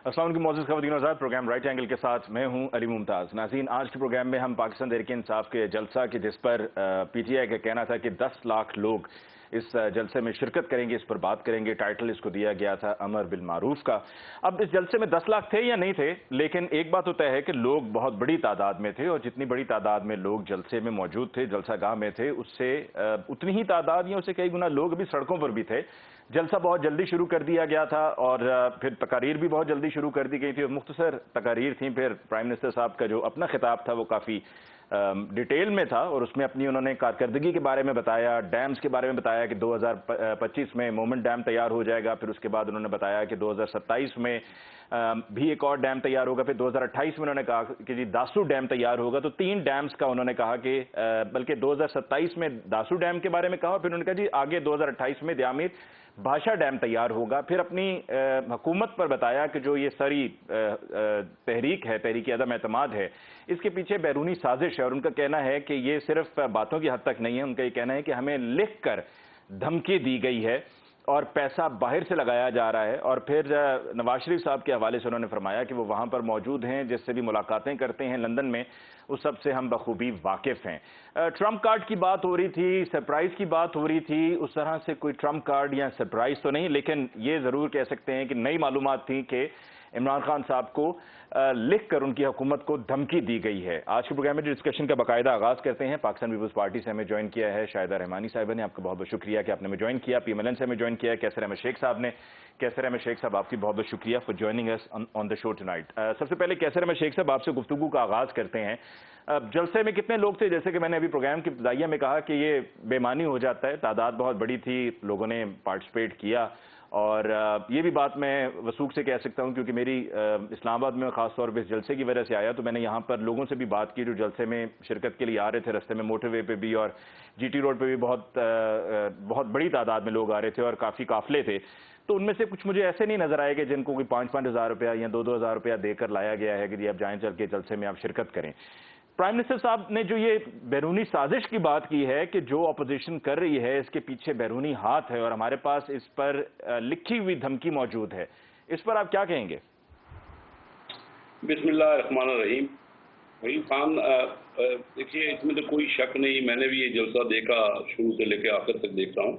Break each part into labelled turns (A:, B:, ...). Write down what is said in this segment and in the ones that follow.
A: अस्सलाम वालेकुम मोअज़्ज़ज़ ख़वातीन और हज़रात, प्रोग्राम राइट एंगल के साथ मैं हूं अली मुमताज़। नाज़रीन, आज के प्रोग्राम में हम पाकिस्तान तहरीक-ए-इंसाफ के जलसा की जिस पर पीटीआई का कहना था कि 10 लाख लोग इस जलसे में शिरकत करेंगे, इस पर बात करेंगे। टाइटल इसको दिया गया था अमर बिल मारूफ का। अब इस जलसे में 10 लाख थे या नहीं थे, लेकिन एक बात तो तय है कि लोग बहुत बड़ी तादाद में थे, और जितनी बड़ी तादाद में लोग जलसे में मौजूद थे, जलसागाह में थे, उससे उतनी ही तादाद या उससे कई गुना लोग भी सड़कों पर भी थे। जलसा बहुत जल्दी शुरू कर दिया गया था और फिर तकारीर भी बहुत जल्दी शुरू कर दी गई थी, और मुख्तसर तकारीर थी। फिर प्राइम मिनिस्टर साहब का जो अपना खिताब था वो काफ़ी डिटेल में था, और उसमें अपनी उन्होंने कारकर्दगी के बारे में बताया, डैम्स के बारे में बताया कि 2025 में मोमेंट डैम तैयार हो जाएगा। फिर उसके बाद उन्होंने बताया कि 2027 में भी एक और डैम तैयार होगा। फिर 2028 में उन्होंने कहा कि जी दासू डैम तैयार होगा। तो 3 डैम्स का उन्होंने कहा कि बल्कि 2027 में दासू डैम के बारे में कहा, फिर उन्होंने कहा जी आगे 2028 में दियामिर भाषा डैम तैयार होगा। फिर अपनी हुकूमत पर बताया कि जो ये सारी तहरीक है, तहरीक अदम एतमाद है, इसके पीछे बैरूनी साजिश है। और उनका कहना है कि ये सिर्फ बातों की हद तक नहीं है, उनका ये कहना है कि हमें लिख कर धमकी दी गई है और पैसा बाहर से लगाया जा रहा है। और फिर नवाज शरीफ साहब के हवाले से उन्होंने फरमाया कि वो वहां पर मौजूद हैं, जिससे भी मुलाकातें करते हैं लंदन में, उस सब से हम बखूबी वाकिफ हैं। ट्रम्प कार्ड की बात हो रही थी, सरप्राइज की बात हो रही थी। उस तरह से कोई ट्रम्प कार्ड या सरप्राइज तो नहीं, लेकिन ये जरूर कह सकते हैं कि नई मालूमात थी कि इमरान खान साहब को लिख कर उनकी हुकूमत को धमकी दी गई है। आज के प्रोग्राम में डिस्कशन का बाकायदा आगाज करते हैं। पाकिस्तान पीपल्स पार्टी से हमें ज्वाइन किया है शाहिदा रहमानी साहिबा ने, आपका बहुत बहुत शुक्रिया कि आपने हमें ज्वाइन किया। पीएमएलएन से हमें ज्वाइन किया है कैसर अहमद शेख साहब ने। कैसर अहमद शेख साहब, आपकी बहुत बहुत शुक्रिया for joining us on the show tonight. सबसे पहले कैसर अहमद शेख साहब, आपसे गुफ्तगू का आगाज करते हैं। जलसे में कितने लोग थे? जैसे कि मैंने अभी प्रोग्राम की इब्तिदाइया में कहा कि ये बेमानी हो जाता है, तादाद बहुत बड़ी थी, लोगों ने पार्टिसिपेट किया। और ये भी बात मैं वसूख से कह सकता हूं, क्योंकि मेरी इस्लामाबाद में खास तौर पर इस जलसे की वजह से आया, तो मैंने यहाँ पर लोगों से भी बात की जो जलसे में शिरकत के लिए आ रहे थे। रस्ते में मोटरवे पे भी और जीटी रोड पे भी बहुत बड़ी तादाद में लोग आ रहे थे और काफ़ी काफिले थे। तो उनमें से कुछ मुझे ऐसे नहीं नजर आए कि जिनको कोई 5-5 हज़ार रुपया या 2-2 हज़ार रुपया देकर लाया गया है कि जी आप जाएं चल के जलसे में आप शिरकत करें। प्राइम मिनिस्टर साहब ने जो ये बैरूनी साजिश की बात की है कि जो अपोजिशन कर रही है इसके पीछे बैरूनी हाथ है और हमारे पास इस पर लिखी हुई धमकी मौजूद है, इस पर आप क्या कहेंगे?
B: बिस्मिल्लाहिर्रहमानिर्रहीम। वही खान, देखिए इसमें तो कोई शक नहीं, मैंने भी ये जलसा देखा, शुरू से लेकर आखिर तक देखता हूँ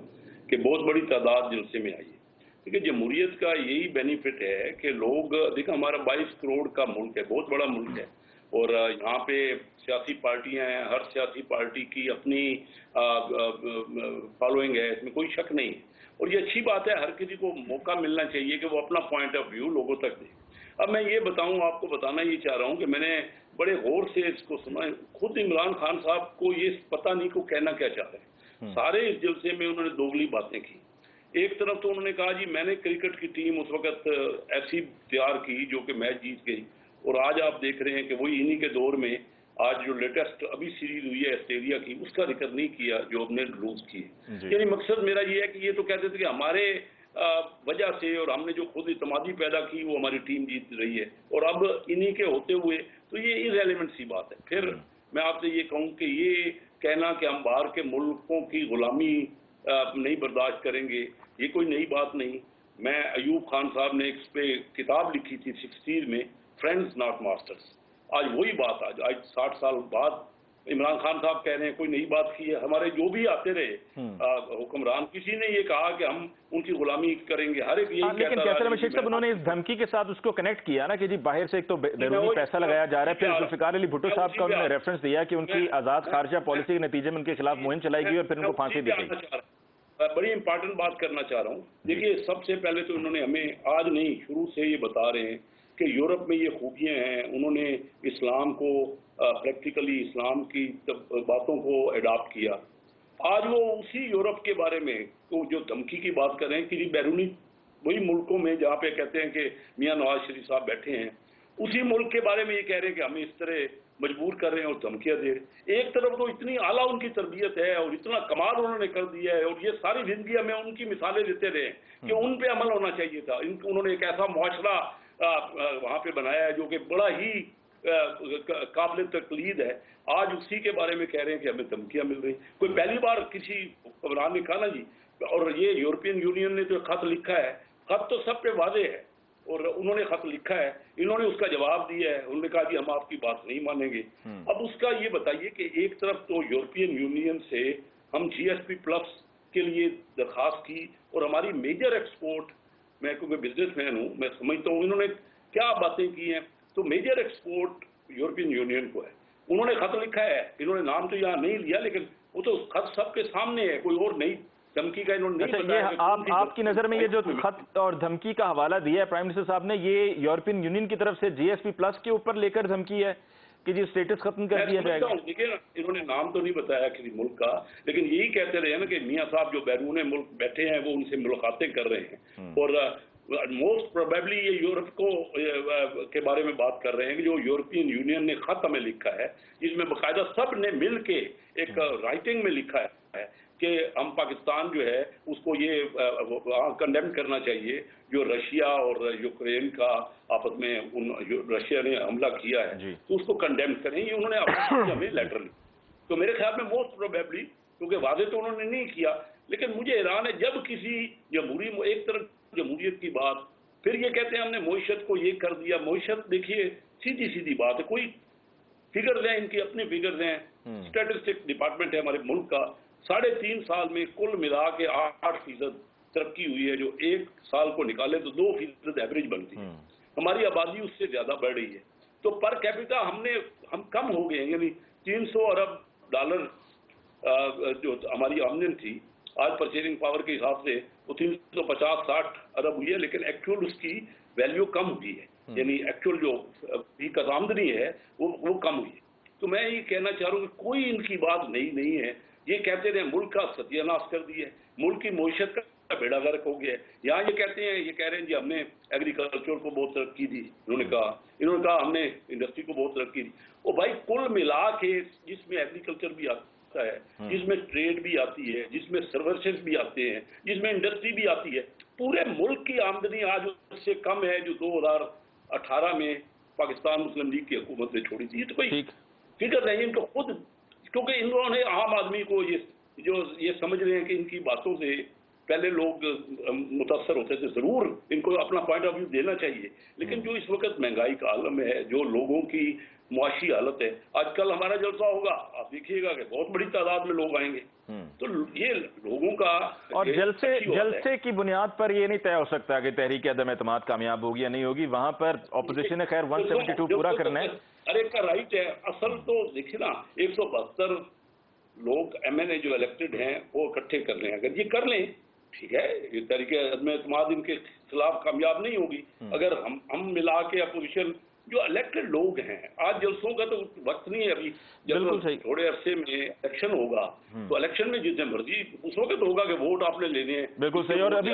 B: कि बहुत बड़ी तादाद जलसे में आई है। देखिए जमहूरियत का यही बेनिफिट है कि लोग, देखिए हमारा 22 करोड़ का मुल्क है, बहुत बड़ा मुल्क है, और यहाँ पे सियासी पार्टियां हैं, हर सियासी पार्टी की अपनी फॉलोइंग है, इसमें कोई शक नहीं है। और ये अच्छी बात है, हर किसी को मौका मिलना चाहिए कि वो अपना पॉइंट ऑफ व्यू लोगों तक दे। अब मैं ये बताऊं, आपको बताना ये चाह रहा हूं कि मैंने बड़े गौर से इसको सुना। खुद इमरान खान साहब को ये पता नहीं को कहना क्या चाह रहे हैं। सारे इस जलसे में उन्होंने दोगली बातें की। एक तरफ तो उन्होंने कहा जी मैंने क्रिकेट की टीम उस वक्त ऐसी तैयार की जो कि मैच जीत गई, और आज आप देख रहे हैं कि वही इन्हीं के दौर में आज जो लेटेस्ट अभी सीरीज हुई है ऑस्ट्रेलिया की, उसका जिक्र नहीं किया जो हमने लूज की। यानी मकसद मेरा ये है कि ये तो कहते थे कि हमारे वजह से और हमने जो खुद इत्मीदी पैदा की वो हमारी टीम जीत रही है, और अब इन्हीं के होते हुए तो ये इररेलेवेंट सी बात है। फिर मैं आपसे ये कहूँ कि ये कहना कि हम बाहर के मुल्कों की गुलामी नहीं बर्दाश्त करेंगे, ये कोई नई बात नहीं। मैं अयूब खान साहब ने इस पे किताब लिखी थी 60s में, फ्रेंड्स नॉट मास्टर्स। आज वही बात, आज 60 साल बाद इमरान खान साहब कह रहे हैं कोई नई बात की है। हमारे जो भी आते रहे हुक्मरान, किसी ने ये कहा कि हम उनकी गुलामी करेंगे, हर एक यही कहता है।
A: लेकिन कैसर अहमद शेख साहब, उन्होंने इस धमकी के साथ उसको कनेक्ट किया ना कि जी बाहर से एक तो बैरूनी पैसा लगाया जा रहा है, फिर जुल्फिकार अली भुट्टो साहब का उन्होंने रेफरेंस दिया कि उनकी आजाद खारजा पॉलिसी के नतीजे में उनके खिलाफ मुहिम चलाई गई और फिर उनको फांसी दी गई।
B: बड़ी इंपॉर्टेंट बात करना चाह रहा हूँ। देखिए सबसे पहले तो उन्होंने हमें आज नहीं, शुरू से ये बता रहे हैं कि यूरोप में ये खूबियां हैं, उन्होंने इस्लाम को प्रैक्टिकली इस्लाम की बातों को अडॉप्ट किया। आज वो उसी यूरोप के बारे में तो जो धमकी की बात कर रहे हैं कि बैरूनी वही मुल्कों में जहाँ पे कहते हैं कि मियां नवाज शरीफ साहब बैठे हैं, उसी मुल्क के बारे में ये कह रहे हैं कि हमें इस तरह मजबूर कर रहे हैं और धमकियां दे रहे हैं। एक तरफ तो इतनी आला उनकी तरबियत है और इतना कमाल उन्होंने कर दिया है, और ये सारी जिंदगी हमें उनकी मिसालें देते रहे कि उन पे अमल होना चाहिए था। उन्होंने एक ऐसा मुआशरा वहां पे बनाया है जो कि बड़ा ही काबिल तकलीद है। आज उसी के बारे में कह रहे हैं कि हमें धमकियां मिल रही। कोई पहली बार किसी हुक्मरान ने कहा ना जी, और ये यूरोपियन यूनियन ने जो खत लिखा है, खत तो सब पे वादे है और उन्होंने खत लिखा है, इन्होंने उसका जवाब दिया है, उन्होंने कहा जी हम आपकी बात नहीं मानेंगे। अब उसका ये बताइए कि एक तरफ तो यूरोपियन यूनियन से हम GSP प्लस के लिए दरखास्त की और हमारी मेजर एक्सपोर्ट, मैं क्योंकि बिजनेसमैन हूँ मैं समझता हूँ इन्होंने क्या बातें की हैं, तो मेजर एक्सपोर्ट यूरोपियन यूनियन को है, उन्होंने खत लिखा है, इन्होंने नाम तो यहाँ नहीं लिया लेकिन वो तो खत सबके सामने है, कोई और नई धमकी का इन्होंने नहीं बताया।
A: ये आपकी नजर में ये जो खत और धमकी का हवाला दिया है प्राइम मिनिस्टर साहब ने, ये यूरोपियन यूनियन की तरफ से GSP प्लस के ऊपर लेकर धमकी है कि जी स्टेटस खत्म कर दिया जाएगा?
B: देखिए ना, इन्होंने नाम तो नहीं बताया किसी मुल्क का, लेकिन यही कहते रहे ना कि मियां साहब जो बैरून मुल्क बैठे हैं वो उनसे मुलाकातें कर रहे हैं और मोस्ट प्रोबेबली ये यूरोप को के बारे में बात कर रहे हैं कि जो यूरोपियन यूनियन ने खत हमें लिखा है जिसमें बाकायदा सब ने मिल के एक राइटिंग में लिखा है कि हम पाकिस्तान जो है उसको ये कंडेम करना चाहिए जो रशिया और यूक्रेन का आपस में रशिया ने हमला किया है तो उसको कंडेम करें, ये उन्होंने हमें लेटर लिखा। तो मेरे ख्याल में मोस्ट प्रोबेबली, क्योंकि वादे तो उन्होंने नहीं किया, लेकिन मुझे हैरान है जब किसी एक तरफ जमहूरियत की बात, फिर ये कहते हैं हमने मईशत को ये कर दिया। मईशत देखिए सीधी सीधी बात है, कोई फिगर्स हैं इनकी अपने फिगर्स हैं, स्टैटिस्टिक डिपार्टमेंट है हमारे मुल्क का, 3.5 साल में कुल मिला के 8% तरक्की हुई है, जो एक साल को निकाले तो 2% एवरेज बनती है, हमारी आबादी उससे ज्यादा बढ़ रही है, तो पर कैपिटा हम कम हो गए हैं, यानी $300 अरब जो हमारी आमदनी थी आज परचेजिंग पावर के हिसाब से वो 350-60 अरब हुई है, लेकिन एक्चुअल उसकी वैल्यू कम हुई है, यानी एक्चुअल जो आमदनी है वो कम हुई है। तो मैं ये कहना चाह रहा हूँ कि कोई इनकी बात नहीं है, ये कहते रहे मुल्क का सत्यानाश कर दिया है, मुल्क की मईशत का बेड़ा गर्क हो गया है। यहाँ ये कह रहे हैं जी हमने एग्रीकल्चर को बहुत तरक्की दी, इन्होंने कहा हमने इंडस्ट्री को बहुत तरक्की दी। और भाई कुल मिला के जिसमें एग्रीकल्चर भी आता है, जिसमें ट्रेड भी आती है, जिसमें सर्विसेज भी आते हैं, जिसमें इंडस्ट्री भी आती है, पूरे मुल्क की आमदनी आज उससे कम है जो 2018 में पाकिस्तान मुस्लिम लीग की हुकूमत ने छोड़ी थी। तो कोई फिक्र नहीं इनको खुद, क्योंकि इन्होंने आम आदमी को ये समझ रहे हैं कि इनकी बातों से पहले लोग मुतासर होते थे, जरूर इनको अपना पॉइंट ऑफ व्यू देना चाहिए, लेकिन जो इस वक्त महंगाई का आलम है, जो लोगों की मुआशी हालत है, आजकल हमारा जलसा होगा आप देखिएगा कि बहुत बड़ी तादाद में लोग आएंगे, तो ये लोगों का
A: और जलसे की बुनियाद पर ये नहीं तय हो सकता कि तहरीक अदम एतमाद कामयाब होगी या नहीं होगी, वहां पर ऑपोजिशन ने खैर 172 पूरा करना है,
B: हर एक का राइट है। असल तो देखिए ना 172 लोग MNA जो इलेक्टेड हैं वो इकट्ठे कर लें, अगर ये कर लें ठीक है, ये तरीके अदम एतमाद इनके खिलाफ कामयाब नहीं होगी। अगर हम मिला के अपोजिशन जो इलेक्टेड लोग हैं, आज जलसों का तो वक्त नहीं है अभी, जब थोड़े अरसे में इलेक्शन होगा तो इलेक्शन में जितने मर्जी उस वक्त होगा कि वोट आपने लेने हैं।
A: बिल्कुल सही। और अभी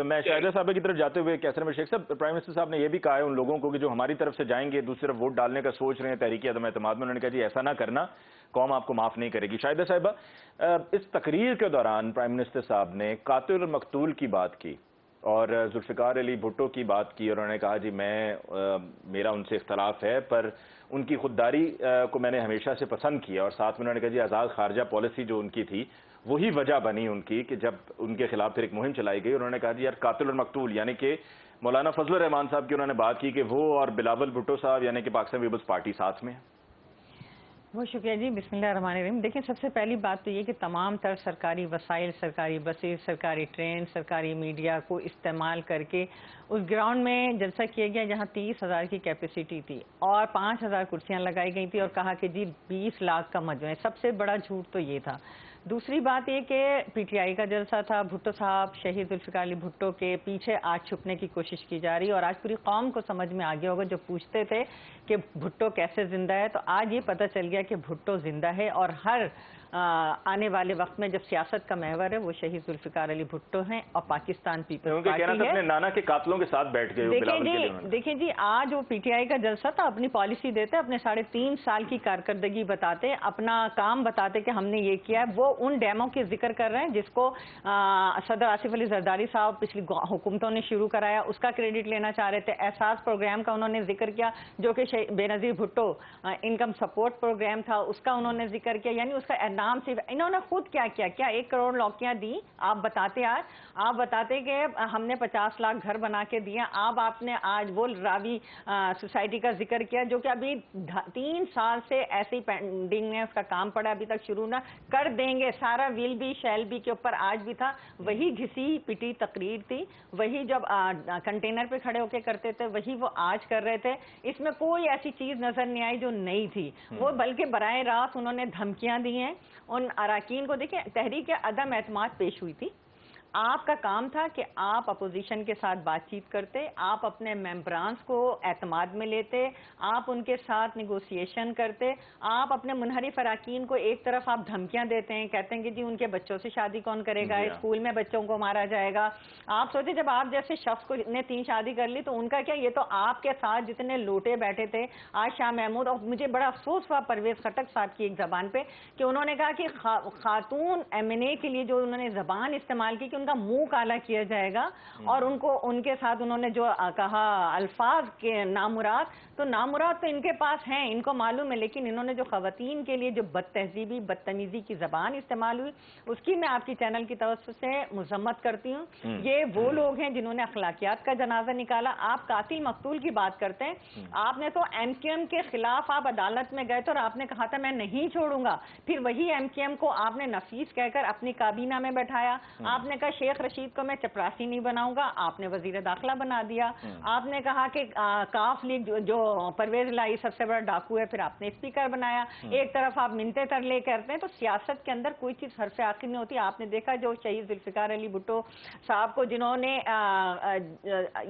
A: मैं शाहिदा साहब की तरफ जाते हुए कैसर में शेख साहब, प्राइम मिनिस्टर साहब ने यह भी कहा है उन लोगों को कि जो हमारी तरफ से जाएंगे दूसरी तरफ वोट डालने का सोच रहे हैं तहरीक अदम एतमाद में, उन्होंने कहा जी ऐसा ना करना, कौम आपको माफ नहीं करेगी। शाहिदा साहिबा, इस तकरीर के दौरान प्राइम मिनिस्टर साहब ने कातिल और मकतूल की बात की और जुल्फ़िकार अली भुट्टो की बात की और उन्होंने कहा जी मेरा उनसे इख्तलाफ है पर उनकी खुददारी को मैंने हमेशा से पसंद किया, और साथ में उन्होंने कहा जी आज़ाद खारजा पॉलिसी जो उनकी थी वही वजह बनी उनकी कि जब उनके खिलाफ फिर एक मुहिम चलाई गई। उन्होंने कहा जी यार कातिल और मकतूल यानी कि मौलाना फजल रहमान साहब की उन्होंने बात की कि वो और बिलावल भुट्टो साहब यानी कि पाकिस्तान पीपल्स पार्टी साथ में।
C: बहुत शुक्रिया जी। बिस्मिल्लाहिर्रहमानिर्रहीम। देखिए सबसे पहली बात तो ये कि तमाम तर सरकारी वसाइल, सरकारी बसें, सरकारी ट्रेन, सरकारी मीडिया को इस्तेमाल करके उस ग्राउंड में जलसा किया गया जहाँ 30,000 की कैपेसिटी थी और 5,000 कुर्सियाँ लगाई गई थी और कहा कि जी 20 लाख का मजमा है। सबसे बड़ा झूठ तो ये था। दूसरी बात ये कि PTI का जलसा था, भुट्टो साहब शहीद जुल्फ़िकार अली भुट्टो के पीछे आज छुपने की कोशिश की जा रही है और आज पूरी कौम को समझ में आ गया होगा, जो पूछते थे कि भुट्टो कैसे जिंदा है, तो आज ये पता चल गया कि भुट्टो जिंदा है और हर आने वाले वक्त में जब सियासत का महवर है वो शहीद जुल्फ़िकार अली भुट्टो हैं और पाकिस्तान पीपल्स पार्टी है।
A: अपने नाना के कातलों के साथ बैठ गए।
C: देखिए जी आज वो PTI का जलसा था, अपनी पॉलिसी देते, अपने 3.5 साल की कारकर्दगी बताते, अपना काम बताते कि हमने ये किया है। वो उन डेमो के जिक्र कर रहे हैं जिसको सदर आसिफ अली जरदारी साहब पिछली हुकूमतों ने शुरू कराया, उसका क्रेडिट लेना चाह रहे थे। एहसास प्रोग्राम का उन्होंने जिक्र किया जो कि Benazir Bhutto income support programme था, उसका उन्होंने जिक्र किया, यानी उसका नाम से इन्होंने खुद क्या किया, क्या 1 करोड़ नौकरियां दी? आप बताते कि हमने 50 लाख घर बना के दिए। आपने आज वो रावी सोसाइटी का जिक्र किया जो कि अभी 3 साल से ऐसे ही पेंडिंग में उसका काम पड़ा, अभी तक शुरू ना कर देंगे। सारा विल बी शैल बी के ऊपर आज भी था, वही घिसी पिटी तकरीर थी, वही जब कंटेनर पे खड़े होके करते थे वही वो आज कर रहे थे। इसमें कोई ऐसी चीज नजर नहीं आई जो नई थी। वो बल्कि बराह रास्त उन्होंने धमकियां दी हैं उन अराकीन को। देखिए, तहरीक अदम एतमाद पेश हुई थी, आपका काम था कि आप अपोजिशन के साथ बातचीत करते, आप अपने मेंबरान्स को एतमाद में लेते, आप उनके साथ निगोशिएशन करते। आप अपने मुनहरिफ अराकीन को एक तरफ आप धमकियां देते हैं, कहते हैं कि जी उनके बच्चों से शादी कौन करेगा, स्कूल में बच्चों को मारा जाएगा। आप सोचे जब आप जैसे शख्स को ने 3 शादी कर ली तो उनका क्या, ये तो आपके साथ जितने लोटे बैठे थे आज शाह महमूद, और मुझे बड़ा अफसोस हुआ परवेज खटक साहब की एक जबान पे कि उन्होंने कहा कि खातून एमएनए के लिए जो उन्होंने जबान इस्तेमाल की कि उनका मुंह काला किया जाएगा, और उनको उनके साथ उन्होंने जो कहा अल्फाज के नामुराद, तो नामुराद तो इनके पास हैं, इनको मालूम है, लेकिन इन्होंने जो खवातीन के लिए जो बदतहजीबी बदतमीजी की जबान इस्तेमाल हुई उसकी मैं आपकी चैनल की तरफ से मजम्मत करती हूँ। ये वो लोग हैं जिन्होंने अखलाकियात का जनाजा निकाला। आप कातिल मकतूल की बात करते हैं, आपने तो एमक्यूएम के खिलाफ आप अदालत में गए थे और आपने कहा था मैं नहीं छोड़ूंगा, फिर वही एमक्यूएम को आपने नफीस कहकर अपनी काबीना में बैठाया। आपने कहा शेख रशीद को मैं चपरासी नहीं बनाऊंगा, आपने वजीर दाखिला बना दिया। आपने कहा कि काफ लीग जो परवेज लाई सबसे बड़ा डाकू है, फिर आपने स्पीकर बनाया। एक तरफ आप मिनते तरले करते हैं, तो सियासत के अंदर कोई चीज हरफ आखिर नहीं होती। आपने देखा जो शहीद जुल्फिकार अली भुट्टो साहब को जिन्होंने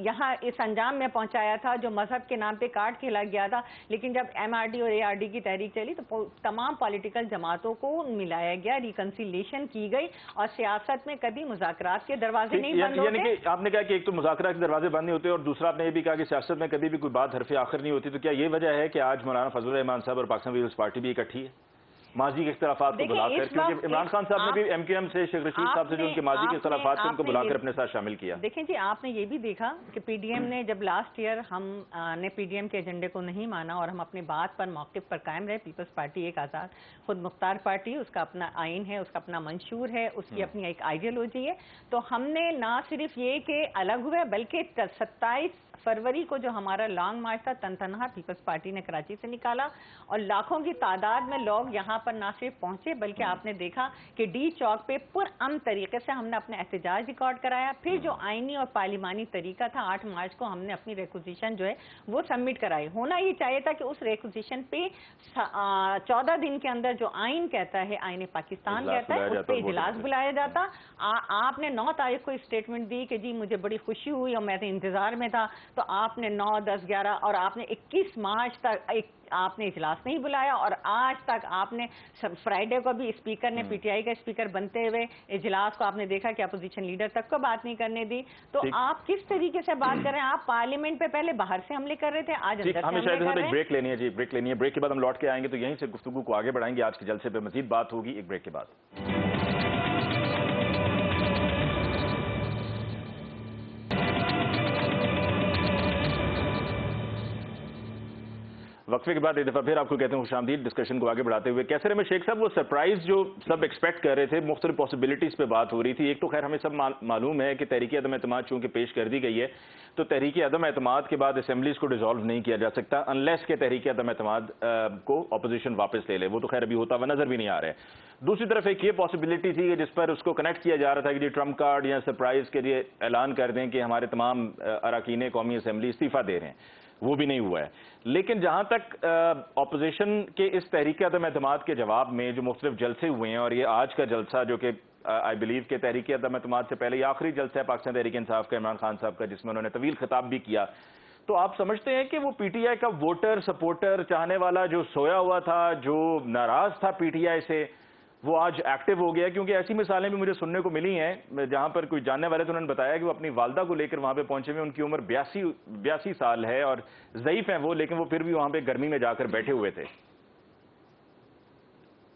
C: यहाँ इस अंजाम में पहुंचाया था, जो मजहब के नाम पे काट खेला गया था, लेकिन जब एमआरडी और एआरडी की तहरीक चली तो तमाम पॉलिटिकल जमातों को मिलाया गया, रिकंसिलिएशन की गई, और सियासत में कभी मुज़ाकरात के दरवाजे नहीं बंद होते।
A: यानी कि आपने कहा कि एक तो मुज़ाकरात के दरवाजे बंद नहीं होते, और दूसरा आपने ये भी कहा कि सियासत में कभी भी कोई बात हरफ आखिर नहीं होती। तो क्या ये वजह है कि आज मौलाना फजलुर रहमान साहब और पाकिस्तान पीपल्स पार्टी भी इकट्ठी है माजी के इख्तलाफात को बुलाकर? क्योंकि इमरान खान साहब ने भी एमक्यूएम से शेख रशीद साहब से जो उनके माजी के इख्तलाफात थे उनको बुलाकर अपने साथ शामिल किया।
C: देखें जी, आपने ये भी देखा कि पीडीएम ने जब लास्ट ईयर हमने पीडीएम के एजेंडे को नहीं माना और हम अपनी बात पर मौक़िफ़ पर कायम रहे। पीपल्स पार्टी एक आज़ाद खुद मुख्तार पार्टी, उसका अपना आइन है, उसका अपना मंशूर है, उसकी अपनी एक आइडियोलॉजी है। तो हमने ना सिर्फ ये कि अलग हुए, बल्कि 27 फरवरी को जो हमारा लॉन्ग मार्च था तनतनहा पीपल्स पार्टी ने कराची से निकाला, और लाखों की तादाद में लोग यहाँ पर ना सिर्फ पहुंचे बल्कि आपने देखा कि डी चौक पे पुरअमन तरीके से हमने अपना एहतजाज रिकॉर्ड कराया। फिर जो आइनी और पार्लिमानी तरीका था, 8 मार्च को हमने अपनी रिक्विजिशन जो है वो सबमिट कराई। होना ये चाहिए था कि उस रिक्विजिशन पे 14 दिन के अंदर जो आइन कहता है, आइन पाकिस्तान कहता है, उस पर इजलास बुलाया जाता। आपने 9 तारीख को स्टेटमेंट दी कि जी मुझे बड़ी खुशी हुई और मैं तो इंतजार में था, तो आपने 9, 10, 11 और आपने 21 मार्च तक आपने इजलास नहीं बुलाया, और आज तक आपने फ्राइडे को भी स्पीकर ने पीटीआई का स्पीकर बनते हुए इजलास को आपने देखा कि अपोजिशन लीडर तक को बात नहीं करने दी। तो आप किस तरीके से बात कर रहे हैं? आप पार्लियामेंट पे पहले बाहर से हमले कर रहे थे, आज अंदर से हमले कर रहे हैं।
A: ब्रेक लेनी है जी, ब्रेक लेनी है। ब्रेक के बाद हम लौट के आएंगे तो यहीं से गुफ्तगू को आगे बढ़ाएंगे। आज के जलसे पे मजीद बात होगी एक ब्रेक के बाद। वक्फे के बाद एक दफा फिर आपको कहते हैं खुशामदीद। डिस्कशन को आगे बढ़ाते हुए कैसे रहे शेख साहब, वो सरप्राइज जो सब एक्सपेक्ट कर रहे थे, मुख्तलिफ पॉसिबिलिटीज पे बात हो रही थी। एक तो खैर हमें सब मालूम है कि तहरीक अदम एतमाद चूंकि पेश कर दी गई है, तो तहरीक अदम एतमाद के बाद असेंबलीज को डिसॉल्व नहीं किया जा सकता अनलेस के तहरीक अदम एतमाद को अपोजिशन वापस ले ले। वो तो खैर अभी होता हुआ नजर भी नहीं आ रहा है। दूसरी तरफ एक ये पॉसिबिलिटी थी जिस पर उसको कनेक्ट किया जा रहा था कि ट्रम्प कार्ड या सरप्राइज के लिए ऐलान कर दें कि हमारे तमाम अरकान कौमी असेंबली इस्तीफा दे रहे हैं, वो भी नहीं हुआ है। लेकिन जहां तक अपोजिशन के इस तहरीक अदम एतमाद के जवाब में जो मुख्तलिफ जलसे हुए हैं, और ये आज का जलसा जो कि आई बिलीव के तहरीक अदम एतमाद से पहले ये आखिरी जलसा है पाकिस्तान तहरीक इंसाफ का इमरान खान साहब का, जिसमें उन्होंने तवील खिताब भी किया, तो आप समझते हैं कि वो पीटीआई का वोटर सपोर्टर चाहने वाला जो सोया हुआ था, जो नाराज था पीटीआई से, वो आज एक्टिव हो गया? क्योंकि ऐसी मिसालें भी मुझे सुनने को मिली हैं जहां पर कोई जानने वाले थे, उन्होंने बताया कि वो अपनी वालदा को लेकर वहां पे पहुंचे हुए, उनकी उम्र 82 साल है और ज़ईफ हैं वो, लेकिन वो फिर भी वहां पे गर्मी में जाकर बैठे हुए थे।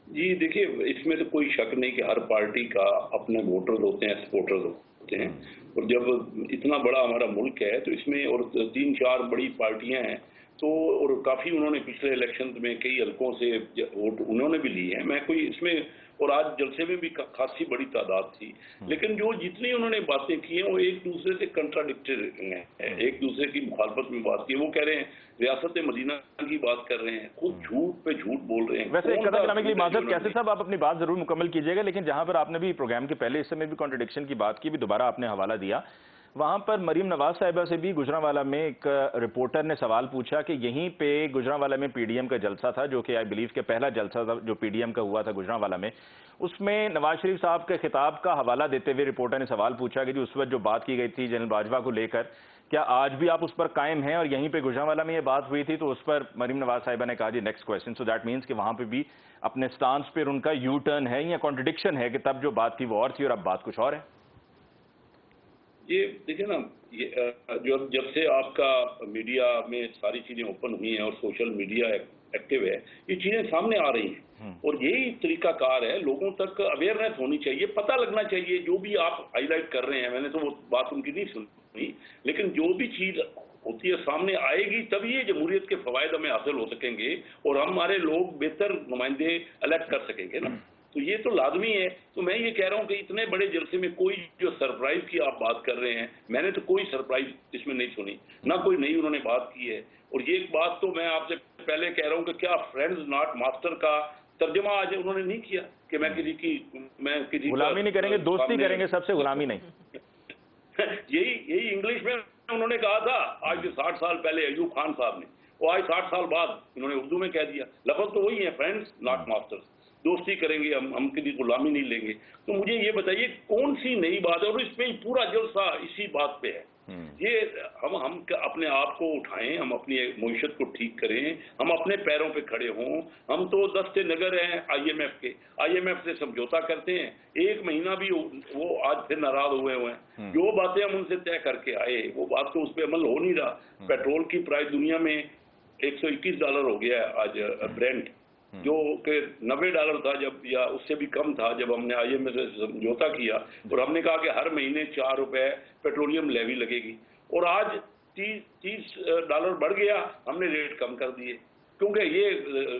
B: जी देखिए, इसमें तो कोई शक नहीं कि हर पार्टी का अपने वोटर्स होते हैं, सपोर्टर्स होते हैं, और जब इतना बड़ा हमारा मुल्क है तो इसमें और 3-4 बड़ी पार्टियां हैं तो और काफ़ी उन्होंने पिछले इलेक्शन में कई हलकों से वोट उन्होंने भी लिए हैं, मैं कोई इसमें, और आज जलसे में भी खासी बड़ी तादाद थी, लेकिन जो जितनी उन्होंने बातें की हैं वो एक दूसरे से कंट्राडिक्टरी हैं, एक दूसरे की मुखालफत में बात की। वो कह रहे हैं रियासत मदीना की बात कर रहे हैं, खुद झूठ पे झूठ बोल रहे हैं।
A: वैसे इकोनॉमिकली माजर कैसे साहब आप अपनी बात जरूर मुकम्मल कीजिएगा, लेकिन जहां पर आपने भी प्रोग्राम के पहले हिस्से में भी कॉन्ट्रडिक्शन की बात की, भी दोबारा आपने हवाला दिया, वहां पर मरीम नवाज साहिबा से भी गुजरांवाला में एक रिपोर्टर ने सवाल पूछा कि यहीं पे गुजरांवाला में पीडीएम का जलसा था, जो कि आई बिलीव के पहला जलसा था जो पीडीएम का हुआ था गुजरांवाला में, उसमें नवाज शरीफ साहब के खिताब का हवाला देते हुए रिपोर्टर ने सवाल पूछा कि जो उस वक्त जो बात की गई थी जनरल बाजवा को लेकर, क्या आज भी आप उस पर कायम हैं? और यहीं पे गुजरांवाला में ये बात हुई थी, तो उस पर मरीम नवाज साहिबा ने कहा जी next question. So that means कि वहां पे भी अपने स्टांस पर उनका यू टर्न है या कॉन्ट्रडिक्शन है कि तब जो बात थी वो और थी और अब बात कुछ और है।
B: ये देखिए ना, ये जब से आपका मीडिया में सारी चीजें ओपन हुई हैं और सोशल मीडिया एक्टिव है, ये चीजें सामने आ रही हैं और यही तरीकाकार है। लोगों तक अवेयरनेस होनी चाहिए, पता लगना चाहिए। जो भी आप हाईलाइट कर रहे हैं, मैंने तो वो बात उनकी नहीं सुनी, लेकिन जो भी चीज होती है सामने आएगी तभी ये जमहूरियत के फवायद हमें हासिल हो सकेंगे और हमारे लोग बेहतर नुमाइंदे इलेक्ट कर सकेंगे ना। तो ये तो लाजमी है। तो मैं ये कह रहा हूँ कि इतने बड़े जलसे में कोई जो सरप्राइज की आप बात कर रहे हैं, मैंने तो कोई सरप्राइज इसमें नहीं सुनी, ना कोई नई उन्होंने बात की है। और ये एक बात तो मैं आपसे पहले कह रहा हूँ कि क्या फ्रेंड्स नॉट मास्टर का तर्जमा आज उन्होंने नहीं किया कि मैं किसी
A: गुलामी नहीं करेंगे, दोस्ती करेंगे, सबसे गुलामी नहीं।
B: यही इंग्लिश में उन्होंने कहा था आज से 60 साल पहले अयूब खान साहब ने, वो आज 60 साल बाद इन्होंने उर्दू में कह दिया। लफ्ज तो वही है, फ्रेंड्स नॉट मास्टर्स, दोस्ती करेंगे, हम किसी गुलामी नहीं लेंगे। तो मुझे ये बताइए कौन सी नई बात है? और इसमें पूरा जलसा इसी बात पे है। ये हम अपने आप को उठाएं, हम अपनी मईशत को ठीक करें, हम अपने पैरों पे खड़े हों। हम तो दस्ते नगर हैं आईएमएफ के, आईएमएफ से समझौता करते हैं, एक महीना भी वो आज फिर नाराज हुए हैं। जो बातें हम उनसे तय करके आए वो बात तो उस पर अमल हो नहीं रहा। पेट्रोल की प्राइस दुनिया में $121 हो गया है आज ब्रेंट, जो कि $90 था जब, या उससे भी कम था जब हमने आईएमएफ से समझौता किया और हमने कहा कि हर महीने ₹4 पेट्रोलियम लेवी लगेगी, और आज $30 बढ़ गया, हमने रेट कम कर दिए क्योंकि ये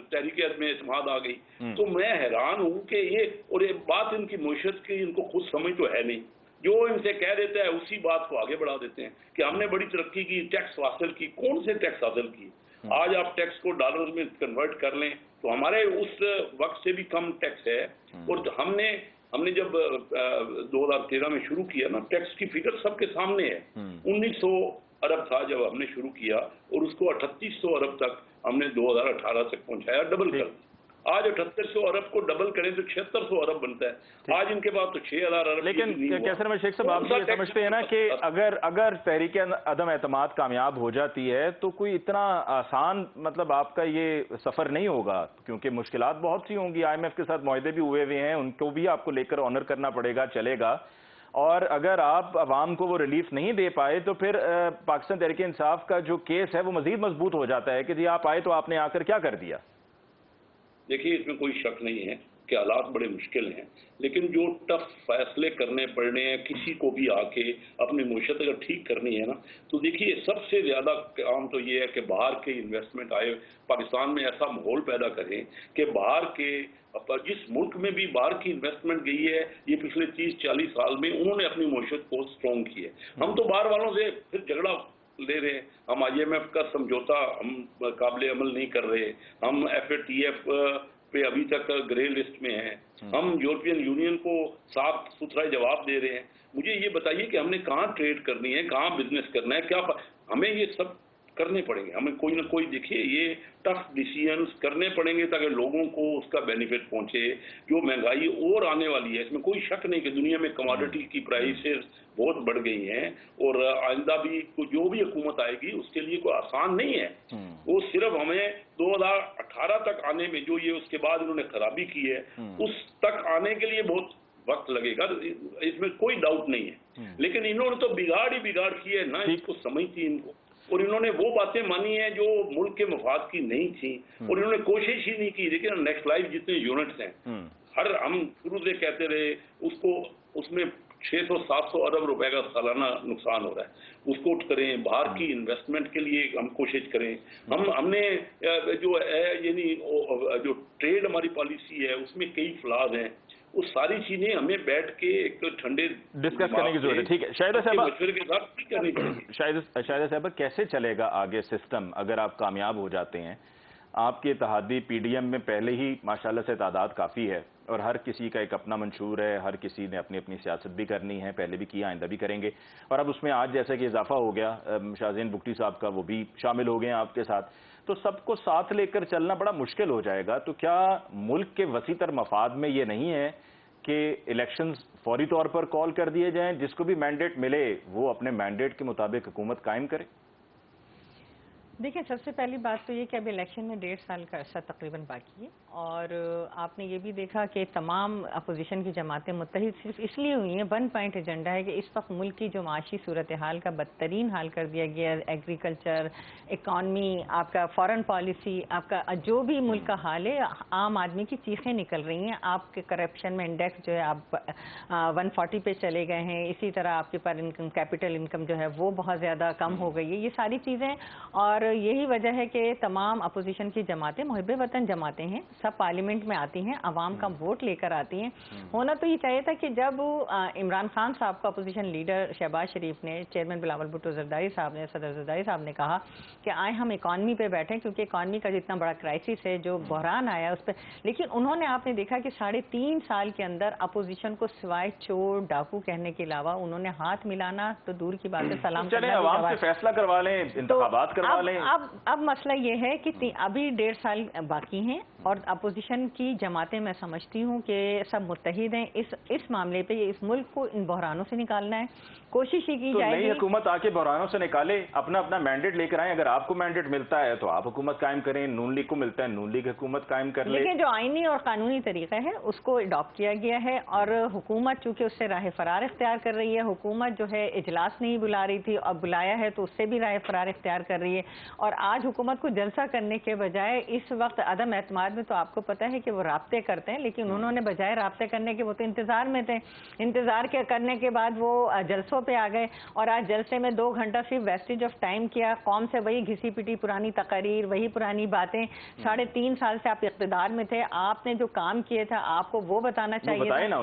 B: तहरीक में इत्मीनान आ गई। तो मैं हैरान हूँ कि ये बात इनकी मईशत की इनको खुद समझ तो है नहीं। जो इनसे कह देता है उसी बात को आगे बढ़ा देते हैं कि हमने बड़ी तरक्की की, टैक्स हासिल की। कौन से टैक्स हासिल किए? आज आप टैक्स को डॉलर में कन्वर्ट कर लें तो हमारे उस वक्त से भी कम टैक्स है। और हमने जब 2013 में शुरू किया ना, टैक्स की फिगर सबके सामने है। 1900 अरब था जब हमने शुरू किया और उसको 3800 अरब तक हमने 2018 तक पहुंचाया, डबल कर। आज 7800 अरब को डबल करें तो 7600 अरब बनता है। आज इनके पास तो 6000 अरब।
A: लेकिन कैसर अहमद शेख साहब, आप ये समझते हैं ना कि अगर तहरीक अदम एतमाद कामयाब हो जाती है तो कोई इतना आसान मतलब आपका ये सफर नहीं होगा, क्योंकि मुश्किलात बहुत सी होंगी। IMF के साथ मुआहदे भी हुए हुए हैं, उनको भी आपको लेकर ऑनर करना पड़ेगा, चलेगा। और अगर आप अवाम को वो रिलीफ नहीं दे पाए तो फिर पाकिस्तान तहरीक इंसाफ का जो केस है वो मजीद मजबूत हो जाता है कि जी आप आए तो आपने आकर क्या कर दिया।
B: देखिए, इसमें कोई शक नहीं है कि हालात बड़े मुश्किल हैं, लेकिन जो टफ फैसले करने पड़ने हैं किसी को भी आके अपनी मईशत अगर ठीक करनी है ना, तो देखिए सबसे ज़्यादा काम तो ये है कि बाहर के इन्वेस्टमेंट आए, पाकिस्तान में ऐसा माहौल पैदा करें कि बाहर के, जिस मुल्क में भी बाहर की इन्वेस्टमेंट गई है ये पिछले 30-40 साल में, उन्होंने अपनी मईशत को स्ट्रॉन्ग की है। हम तो बाहर वालों से फिर झगड़ा ले रहे हैं। हम IMF का समझौता हम काबिल अमल नहीं कर रहे, हम FATF पे अभी तक ग्रे लिस्ट में हैं, हम यूरोपियन यूनियन को साफ सुथरा जवाब दे रहे हैं। मुझे ये बताइए कि हमने कहाँ ट्रेड करनी है, कहाँ बिजनेस करना है, क्या हमें ये सब करने पड़ेंगे। हमें कोई ना कोई, देखिए ये टफ डिसीजंस करने पड़ेंगे ताकि लोगों को उसका बेनिफिट पहुंचे। जो महंगाई और आने वाली है, इसमें कोई शक नहीं कि दुनिया में कमोडिटी की प्राइसेस बहुत बढ़ गई हैं और आइंदा भी जो भी हुकूमत आएगी उसके लिए कोई आसान नहीं है। वो सिर्फ हमें 2018 तक आने में, जो ये उसके बाद इन्होंने खराबी की है, उस तक आने के लिए बहुत वक्त लगेगा, इसमें कोई डाउट नहीं है। लेकिन इन्होंने तो बिगाड़ ही बिगाड़ की है ना, इसको समझ थी इनको, और इन्होंने वो बातें मानी हैं जो मुल्क के मफाद की नहीं थी, और इन्होंने कोशिश ही नहीं की। देखिए नेक्स्ट लाइफ जितने यूनिट्स हैं, हम शुरू से कहते रहे उसको, उसमें 600-700 अरब रुपए का सालाना नुकसान हो रहा है, उसको करें। बाहर की इन्वेस्टमेंट के लिए हम कोशिश करें। हमने जो है यानी जो ट्रेड हमारी पॉलिसी है उसमें कई फ्लॉज हैं, वो सारी चीजें हमें बैठ के एक ठंडे
A: डिस्कस करने की जरूरत है। ठीक है शाहिदा साहबा,
B: मशवरे के साथ ठीक करनी चाहिए।
A: शाहिदा साहबा, कैसे चलेगा आगे सिस्टम अगर आप कामयाब हो जाते हैं? आपके इत्तेहादी पीडीएम में पहले ही माशाल्लाह से तादाद काफ़ी है और हर किसी का एक अपना मंशूर है, हर किसी ने अपनी अपनी सियासत भी करनी है, पहले भी किया, आइंदा भी करेंगे। और अब उसमें आज जैसे कि इजाफा हो गया शाहज़ैन बुगटी साहब का, वो भी शामिल हो गए हैं आपके साथ, तो सबको साथ लेकर चलना बड़ा मुश्किल हो जाएगा। तो क्या मुल्क के वसीतर मफाद में ये नहीं है कि इलेक्शंस फौरी तौर पर कॉल कर दिए जाएं, जिसको भी मैंडेट मिले वो अपने मैंडेट के मुताबिक हुकूमत कायम करे?
C: देखिए, सबसे पहली बात तो ये कि अब इलेक्शन में 1.5 साल का अरसा तकरीबन बाकी है और आपने ये भी देखा कि तमाम अपोजिशन की जमातें मुत्तहिद सिर्फ इसलिए हुई हैं, वन पॉइंट एजेंडा है कि इस वक्त मुल्क की जो माशी सूरत हाल का बदतरीन हाल कर दिया गया, एग्रीकल्चर, इकॉनमी, आपका फॉरेन पॉलिसी, आपका जो भी मुल्क का हाल है, आम आदमी की चीखें निकल रही हैं। आपके करप्शन में इंडेक्स जो है आप 140 पे चले गए हैं, इसी तरह आपके पर इनकम, कैपिटल इनकम जो है वो बहुत ज़्यादा कम हो गई है। ये सारी चीज़ें, और यही वजह है कि तमाम अपोजिशन की जमातें मुहिब वतन जमातें हैं, सब पार्लियामेंट में आती हैं, अवाम का वोट लेकर आती हैं। होना तो ये चाहिए था कि जब इमरान खान साहब का अपोजिशन लीडर शहबाज शरीफ ने, चेयरमैन बिलावल भुट्टो जरदारी साहब ने, सदर जरदारी साहब ने कहा कि आए हम इकॉनमी पे बैठें, क्योंकि इकॉनमी का जितना बड़ा क्राइसिस है, जो बहरान आया उस पर, लेकिन उन्होंने, आपने देखा कि 3.5 साल के अंदर अपोजिशन को सिवाय चोर डाकू कहने के अलावा उन्होंने हाथ मिलाना तो दूर की बात है, सलाम
A: अवाम से फैसला करवा लें, इंतखाबात करवा लें।
C: अब मसला ये है कि अभी 1.5 साल बाकी हैं और अपोजिशन की जमातें, मैं समझती हूँ कि सब मुत्तहिद हैं इस मामले पे। इस मुल्क को इन बहरानों से निकालना है, कोशिश ही की जाएगी।
A: नई हुकूमत आके बहरानों से निकाले, अपना अपना मैंडेट लेकर आए। अगर आपको मैंडेट मिलता है तो आप हुकूमत कायम करें, नून लीग को मिलता है नून लीग हुकूमत कायम कर ले।
C: लेकिन जो आईनी और कानूनी तरीका है उसको अडॉप्ट किया गया है और हुकूमत चूंकि उससे राह फरार इख्तियार कर रही है, हुकूमत जो है इजलास नहीं बुला रही थी और बुलाया है तो उससे भी राह फरार इख्तियार कर रही है। और आज हुकूमत को जलसा करने के बजाय इस वक्त अदम एतमाद में, तो आपको पता है कि वो राब्ते करते हैं, लेकिन उन्होंने बजाय राब्ते करने के, वो तो इंतजार में थे, इंतजार के करने के बाद वो जलसों पे आ गए और आज जलसे में 2 घंटा सिर्फ वेस्टेज ऑफ टाइम किया। कौम से वही घिसी पिटी पुरानी तकरीर, वही पुरानी बातें। 3.5 साल से आप इख्तिदार में थे, आपने जो काम किए था आपको वो बताना चाहिए था
A: ना।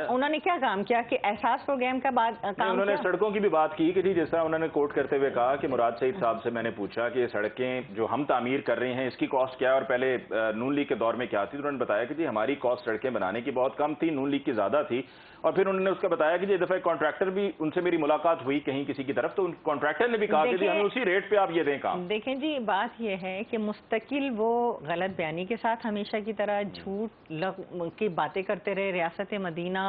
C: उन्होंने क्या काम किया कि एहसास प्रोग्राम का बाद काम,
A: उन्होंने सड़कों की भी बात की कि जी, जिस तरह उन्होंने कोट करते हुए कहा कि मुराद सईद साहब से मैंने पूछा कि ये सड़कें जो हम तामीर कर रहे हैं इसकी कॉस्ट क्या है और पहले नून लीग के दौर में क्या थी। उन्होंने बताया कि जी हमारी कॉस्ट सड़कें बनाने की बहुत कम थी, नून लीग की ज्यादा थी। और फिर उन्होंने उसका बताया कि जी दफा कॉन्ट्रैक्टर भी, उनसे मेरी मुलाकात हुई कहीं किसी की तरफ, तो कॉन्ट्रैक्टर ने भी कहा कि जी हमें उसी रेट पे आप ये दें काम।
C: देखें जी, बात ये है कि मुस्तकिल वो गलत बयानी के साथ हमेशा की तरह झूठ की बातें करते रहे। रियासत मदीना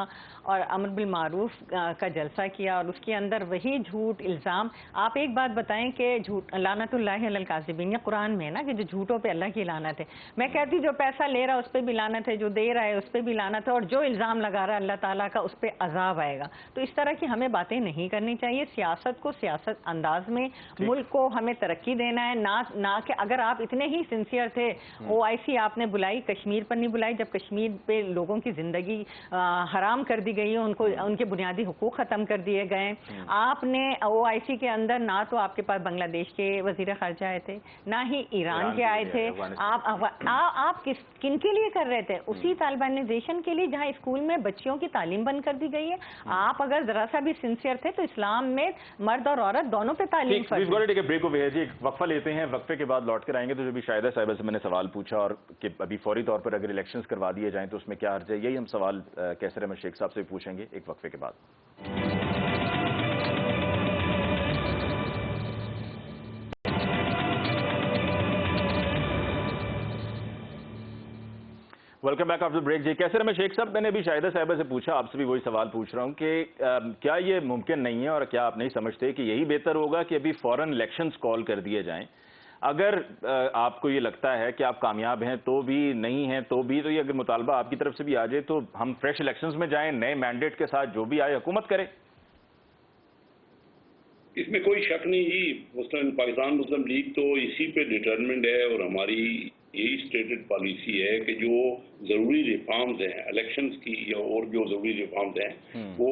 C: और अमर बिल मारूफ का जलसा किया और उसके अंदर वही झूठ इल्ज़ाम। आप एक बात बताएं कि झूठ लानतुल्लाहि अलल काज़िबीन, या कुरान में है ना कि जो झूठों पे अल्लाह की लानत है। मैं कहती जो पैसा ले रहा है उस पर भी लानत है, जो दे रहा है उस पर भी लानत है, और जो इल्ज़ाम लगा रहा है अल्लाह ताला का उस पर अजाब आएगा। तो इस तरह की हमें बातें नहीं करनी चाहिए। सियासत को सियासत अंदाज में, मुल्क को हमें तरक्की देना है, ना कि अगर आप इतने ही सिंसियर थे, OIC आपने बुलाई, कश्मीर पर नहीं बुलाई, जब कश्मीर पे लोगों की जिंदगी हराम कर दी गई है, उनको उनके बुनियादी हुकूक खत्म कर दिए गए। आपने OIC के अंदर ना तो आपके पास बांग्लादेश के वजीर खारजा आए थे, ना ही ईरान के आए थे। आप किन के लिए कर रहे थे? उसी तालिबानाइजेशन के लिए जहां स्कूल में बच्चियों की तालीम बंद कर दी गई है। आप अगर जरा सा भी सिंसियर थे तो इस्लाम में मर्द और औरत दोनों पे तालीम फर्ज है।
A: ब्रेक ओवर जी, वक्फा लेते हैं, वक्फे के बाद लौट कर आएंगे। तो जो भी शाहिदा साहिबा से मैंने सवाल पूछा और कि अभी फौरी तौर पर अगर इलेक्शंस करवा दिए जाएं तो उसमें क्या अर्ज है, यही हम सवाल कैसर अहमद शेख साहब से पूछेंगे एक वक्फे के बाद। वेलकम बैक आफ्टर ब्रेक जी। कैसे रहे शेख साहब, मैंने अभी शाहिदा साहिबा से पूछा, आपसे भी वही सवाल पूछ रहा हूं कि क्या ये मुमकिन नहीं है और क्या आप नहीं समझते कि यही बेहतर होगा कि अभी फौरन इलेक्शंस कॉल कर दिए जाएं? अगर आपको ये लगता है कि आप कामयाब हैं तो भी, नहीं हैं तो भी, तो ये अगर मुतालबा आपकी तरफ से भी आ जाए तो हम फ्रेश इलेक्शंस में जाएं, नए मैंडेट के साथ, जो भी आए हुकूमत करे।
B: इसमें कोई शक नहीं जी, पाकिस्तान मुस्लिम लीग तो इसी पे डिटरमिन्ड है और हमारी यही स्टेटेड पॉलिसी है कि जो ज़रूरी रिफॉर्म्स हैं इलेक्शंस की, या और जो ज़रूरी रिफॉर्म्स हैं वो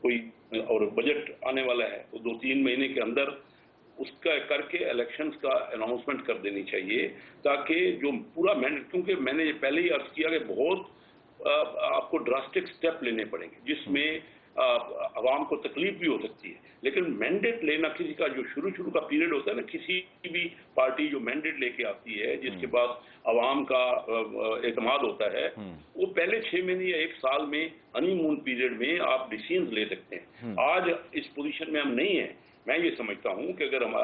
B: कोई और बजट आने वाला है तो 2-3 महीने के अंदर उसका करके इलेक्शंस का अनाउंसमेंट कर देनी चाहिए, ताकि जो पूरा मैंडेट, क्योंकि मैंने ये पहले ही अर्ज किया कि बहुत आपको ड्रास्टिक स्टेप लेने पड़ेंगे जिसमें आवाम को तकलीफ भी हो सकती है, लेकिन मैंडेट लेना किसी का जो शुरू का पीरियड होता है ना, किसी भी पार्टी जो मैंडेट लेके आती है जिसके पास आवाम का एतमाद होता है, वो पहले 6 महीने या 1 साल में हनीमून पीरियड में आप डिसीजन ले सकते हैं। आज इस पोजीशन में हम नहीं है। मैं ये समझता हूं कि अगर हम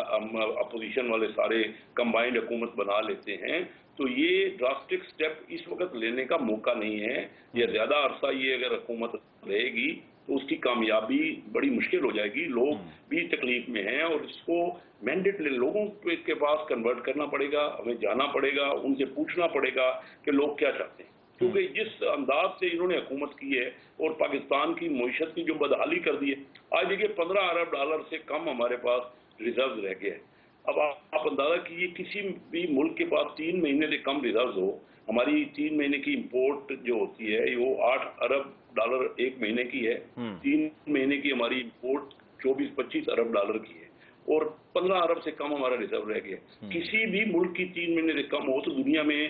B: अपोजिशन वाले सारे कंबाइंड हुकूमत बना लेते हैं तो ये ड्रास्टिक स्टेप इस वक्त लेने का मौका नहीं है। या ज्यादा अरसा ये अगर हुकूमत रहेगी तो उसकी कामयाबी बड़ी मुश्किल हो जाएगी, लोग भी तकलीफ में हैं और इसको मैंडेट लोगों के पास कन्वर्ट करना पड़ेगा, हमें जाना पड़ेगा, उनसे पूछना पड़ेगा कि लोग क्या चाहते हैं, क्योंकि जिस अंदाज से इन्होंने हुकूमत की है और पाकिस्तान की मईशत की जो बदहाली कर दी है, आज देखिए 15 अरब डॉलर से कम हमारे पास रिजर्व रह गए हैं। अब आप अंदाजा कीजिए किसी भी मुल्क के पास 3 महीने से कम रिजर्व हो, हमारी 3 महीने की इंपोर्ट जो होती है वो 8 अरब डॉलर 1 महीने की है, 3 महीने की हमारी इंपोर्ट 24-25 अरब डॉलर की है और 15 अरब से कम हमारा रिजर्व रह गया। किसी भी मुल्क की 3 महीने से कम हो तो दुनिया में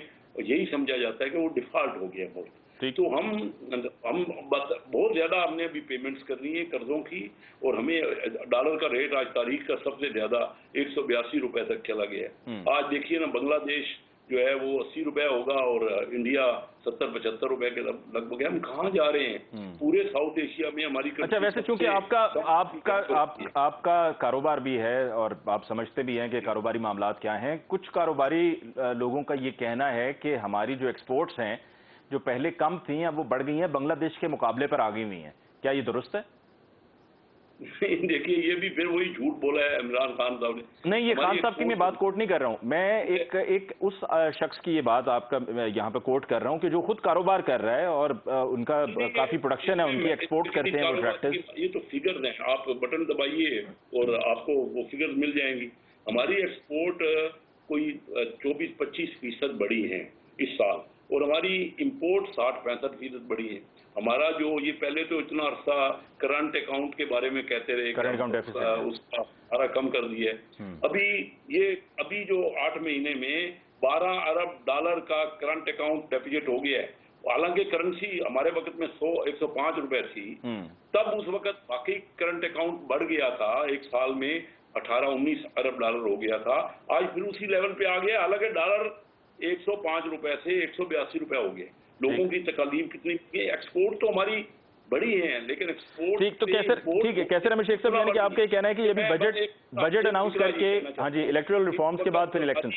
B: यही समझा जाता है कि वो डिफॉल्ट हो गया मुल्क। तो हम बहुत ज्यादा हमने अभी पेमेंट्स करनी है कर्जों की, और हमें डॉलर का रेट आज तारीख का सबसे ज्यादा 182 रुपए तक चला गया है। आज देखिए ना, बांग्लादेश जो है वो 80 रुपए होगा और इंडिया 70-75 रुपए के लगभग है। हम कहाँ जा रहे हैं? पूरे साउथ एशिया में हमारी।
A: अच्छा, वैसे चूंकि आपका कारोबार भी है और आप समझते भी हैं कि कारोबारी मामलात क्या हैं, कुछ कारोबारी लोगों का ये कहना है कि हमारी जो एक्सपोर्ट्स हैं जो पहले कम थी अब वो बढ़ गई हैं, बांग्लादेश के मुकाबले पर आ गई हुई हैं। क्या ये दुरुस्त है?
B: देखिए, ये भी फिर वही झूठ बोला है इमरान खान साहब ने।
A: नहीं, ये खान साहब की मैं बात कोट नहीं कर रहा हूं, मैं एक उस शख्स की ये बात आपका यहाँ पे कोट कर रहा हूं कि जो खुद कारोबार कर रहा है और उनका काफी प्रोडक्शन है, उनकी एक्सपोर्ट करते हैं वो ट्रैक्टर्स।
B: ये तो फिगर्स हैं, आप बटन दबाइए और आपको वो फिगर्स मिल जाएंगी। हमारी एक्सपोर्ट कोई 24-25% बढ़ी है इस साल और हमारी इंपोर्ट 60-65% बढ़ी है। हमारा जो ये पहले तो इतना अरसा करंट अकाउंट के बारे में कहते रहे,
A: करंट अकाउंट
B: उसका सारा कम कर दिया है। अभी जो 8 महीने में 12 अरब डॉलर का करंट अकाउंट डेफिसिट हो गया है। हालांकि करेंसी हमारे वक्त में 105 रुपए थी, तब उस वक्त बाकी करंट अकाउंट बढ़ गया था, एक साल में 18-19 अरब डॉलर हो गया था। आज फिर उसी लेवल पे आ गया। हालांकि डॉलर 105 रुपए से 182 रुपए हो गए। लोगों की तकलीफ कितनी, एक्सपोर्ट तो हमारी बड़ी है लेकिन एक्सपोर्ट
A: ठीक तो कैसे रमेश शेख साहब, यानी कि आपका कहना है कि ये भी बजट अनाउंस करके, हाँ जी, इलेक्टोरल रिफॉर्म्स के बाद फिर इलेक्शन।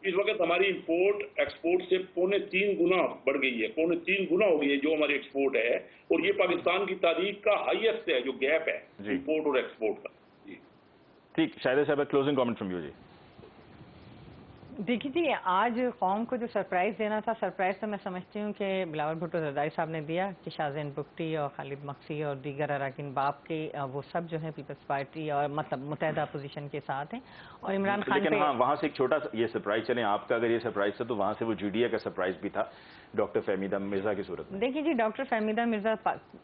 B: इस वक्त हमारी इंपोर्ट एक्सपोर्ट से 3.25 गुना बढ़ गई है, 3.25 गुना हो गई है जो हमारी एक्सपोर्ट है, और ये पाकिस्तान की तारीख का हाईएस्ट है जो गैप है इंपोर्ट और एक्सपोर्ट का।
A: ठीक, शाहिद साहब, क्लोजिंग कमेंट फ्रॉम यू जी।
C: देखिए जी, आज कौम को जो सरप्राइज़ देना था, सरप्राइज़ तो मैं समझती हूँ कि बिलावल भुट्टो ज़रदारी साहब ने दिया कि शाहज़ैन बुगटी और खालिद मक्सी और दीगर अरकान बाप के वो सब जो है पीपल्स पार्टी और मतलब मुत्तहिदा अपोजिशन के साथ हैं, और इमरान खान
A: लेकिन हाँ, वहाँ से एक छोटा ये सरप्राइज, चले आपका अगर ये सरप्राइज था तो वहाँ से वो GDA का सरप्राइज भी था डॉक्टर फहमीदा मिर्जा की सूरत में।
C: देखिए जी, डॉक्टर फहमीदा मिर्जा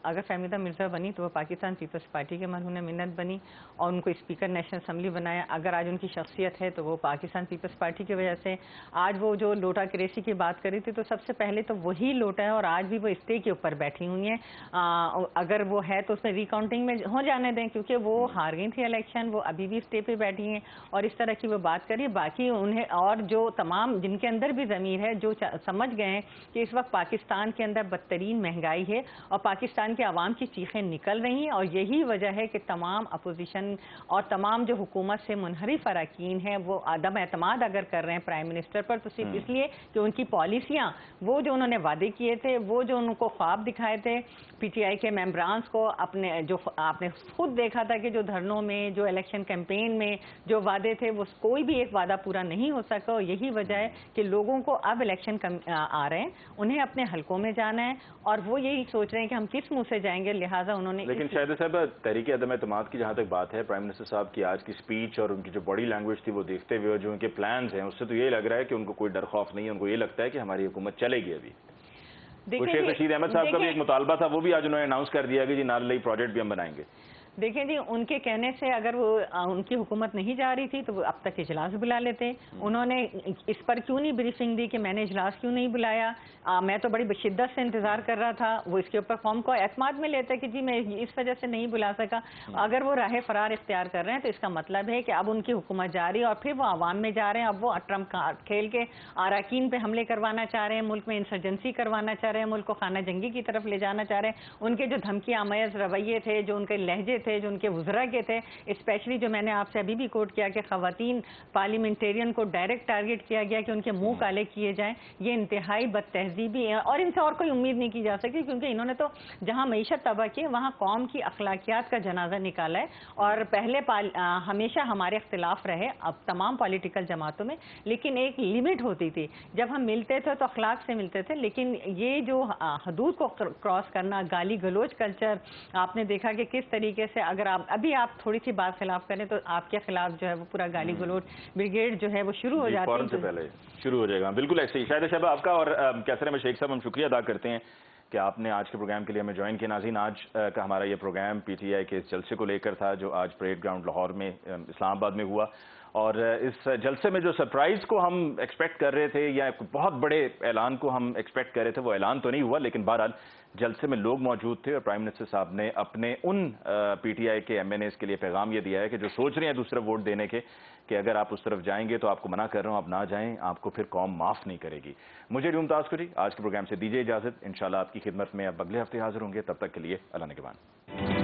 C: अगर फहमीदा मिर्जा बनी तो वो पाकिस्तान पीपल्स पार्टी के मरहून मिन्नत बनी और उनको स्पीकर नेशनल असम्बली बनाया। अगर आज उनकी शख्सियत है तो वो पाकिस्तान पीपल्स पार्टी की वजह से। आज वो जो लोटा क्रेसी की बात करी थी तो सबसे पहले तो वही लोटा है और आज भी वो स्टे के ऊपर बैठी हुई हैं। अगर वो है तो उसमें रिकाउंटिंग में हो जाने दें, क्योंकि वो हार गई थी इलेक्शन, वो अभी भी स्टे पे बैठी हैं और इस तरह की वो बात करिए। बाकी उन्हें और जो तमाम जिनके अंदर भी ज़मीर है, जो समझ गए हैं कि इस वक्त पाकिस्तान के अंदर बदतरीन महंगाई है और पाकिस्तान के अवाम की चीखें निकल रही हैं, और यही वजह है कि तमाम अपोजिशन और तमाम जो हुकूमत से मुनहरिफ अरकान हैं वो अदम एतमाद अगर कर रहे हैं प्राइम मिनिस्टर पर, तो सिर्फ इसलिए कि उनकी पॉलिसियाँ, वो जो उन्होंने वादे किए थे, वो जो उनको ख्वाब दिखाए थे PTI के मेंबरान्स को, अपने जो आपने खुद देखा था कि जो धरनों में, जो इलेक्शन कैंपेन में जो वादे थे, वो कोई भी एक वादा पूरा नहीं हो सका। और यही वजह है कि लोगों को अब इलेक्शन आ रहे हैं, उन्हें अपने हलकों में जाना है और वो यही सोच रहे हैं कि हम किस मुंह से जाएंगे, लिहाजा उन्होंने। लेकिन
A: शाहिद साहब, तहरीक अदम एतमाद की जहाँ तक बात है, प्राइम मिनिस्टर साहब की आज की स्पीच और उनकी जो बॉडी लैंग्वेज थी वो देखते हुए, जो उनके प्लान्स हैं, उससे तो ये लग रहा है कि उनको कोई डर खौफ नहीं है, उनको ये लगता है कि हमारी हुकूमत चलेगी अभी। शेख रशीद अहमद साहब का भी एक मुतालबा था, वो भी आज उन्होंने अनाउंस कर दिया कि जी नाल प्रोजेक्ट भी हम बनाएंगे।
C: देखें जी, उनके कहने से अगर वो उनकी हुकूमत नहीं जा रही थी तो वो अब तक इजलास बुला लेते। उन्होंने इस पर क्यों नहीं ब्रीफिंग दी कि मैंने इजलास क्यों नहीं बुलाया? मैं तो बड़ी शिद्दत से इंतजार कर रहा था। वो इसके ऊपर कौम को एतमाद में लेते कि जी मैं इस वजह से नहीं बुला सका। अगर वो राह फरार इख्तियार कर रहे हैं तो इसका मतलब है कि अब उनकी हुकूमत जा रही है और फिर वो आवाम में जा रहे हैं। अब वो ट्रम्प खेल के अराकीन पे हमले करवाना चाह रहे हैं, मुल्क में इंसर्जेंसी करवाना चाह रहे हैं, मुल्क को खाना जंगी की तरफ ले जाना चाह रहे हैं। उनके जो धमकी आमेज रवैये थे, जो उनके लहजे थे, जो उनके वज़रा के थे, स्पेशली जो मैंने आपसे अभी भी कोट किया कि ख़वातीन पार्लियामेंटेरियन को डायरेक्ट टारगेट किया गया कि उनके मुंह काले किए जाएं, ये इंतहाई बदतहजीबी है और इनसे और कोई उम्मीद नहीं की जा सकती, क्योंकि इन्होंने तो जहां मईशत तबाह की वहां कौम की अखलाकियात का जनाजा निकाला है। और पहले हमेशा हमारे इख्तिलाफ रहे अब तमाम पॉलिटिकल जमातों में, लेकिन एक लिमिट होती थी। जब हम मिलते थे तो अखलाक से मिलते थे, लेकिन ये जो हदूद को क्रॉस करना, गाली गलोच कल्चर, आपने देखा कि किस तरीके से अगर आप अभी आप थोड़ी सी बात खिलाफ करें तो आपके खिलाफ जो है वो पूरा गाली गलोच ब्रिगेड जो है वो शुरू हो जाती है।
A: फौरन से पहले शुरू हो जाएगा। बिल्कुल ऐसे ही। शायद शहबा आपका और कैसर अहमद शेख साहब, हम शुक्रिया अदा करते हैं कि आपने आज के प्रोग्राम के लिए हमें ज्वाइन किया। नाज़रीन, आज का हमारा ये प्रोग्राम पीटीआई के इस जलसे को लेकर था जो आज परेड ग्राउंड लाहौर में इस्लामाबाद में हुआ। और इस जलसे में जो सरप्राइज को हम एक्सपेक्ट कर रहे थे या बहुत बड़े ऐलान को हम एक्सपेक्ट कर रहे थे, वो ऐलान तो नहीं हुआ, लेकिन बहरहाल जलसे में लोग मौजूद थे और प्राइम मिनिस्टर साहब ने अपने उन पीटीआई के एमएनएस के लिए पैगाम ये दिया है कि जो सोच रहे हैं दूसरा वोट देने के, कि अगर आप उस तरफ जाएंगे तो आपको मना कर रहा हूं, आप ना जाएं, आपको फिर कौम माफ नहीं करेगी। मुझे मुमताज को जी आज के प्रोग्राम से दीजिए इजाजत। इंशाल्लाह आपकी खिदमत में अब अगले हफ्ते हाजिर होंगे। तब तक के लिए अल्लाह निगहबान।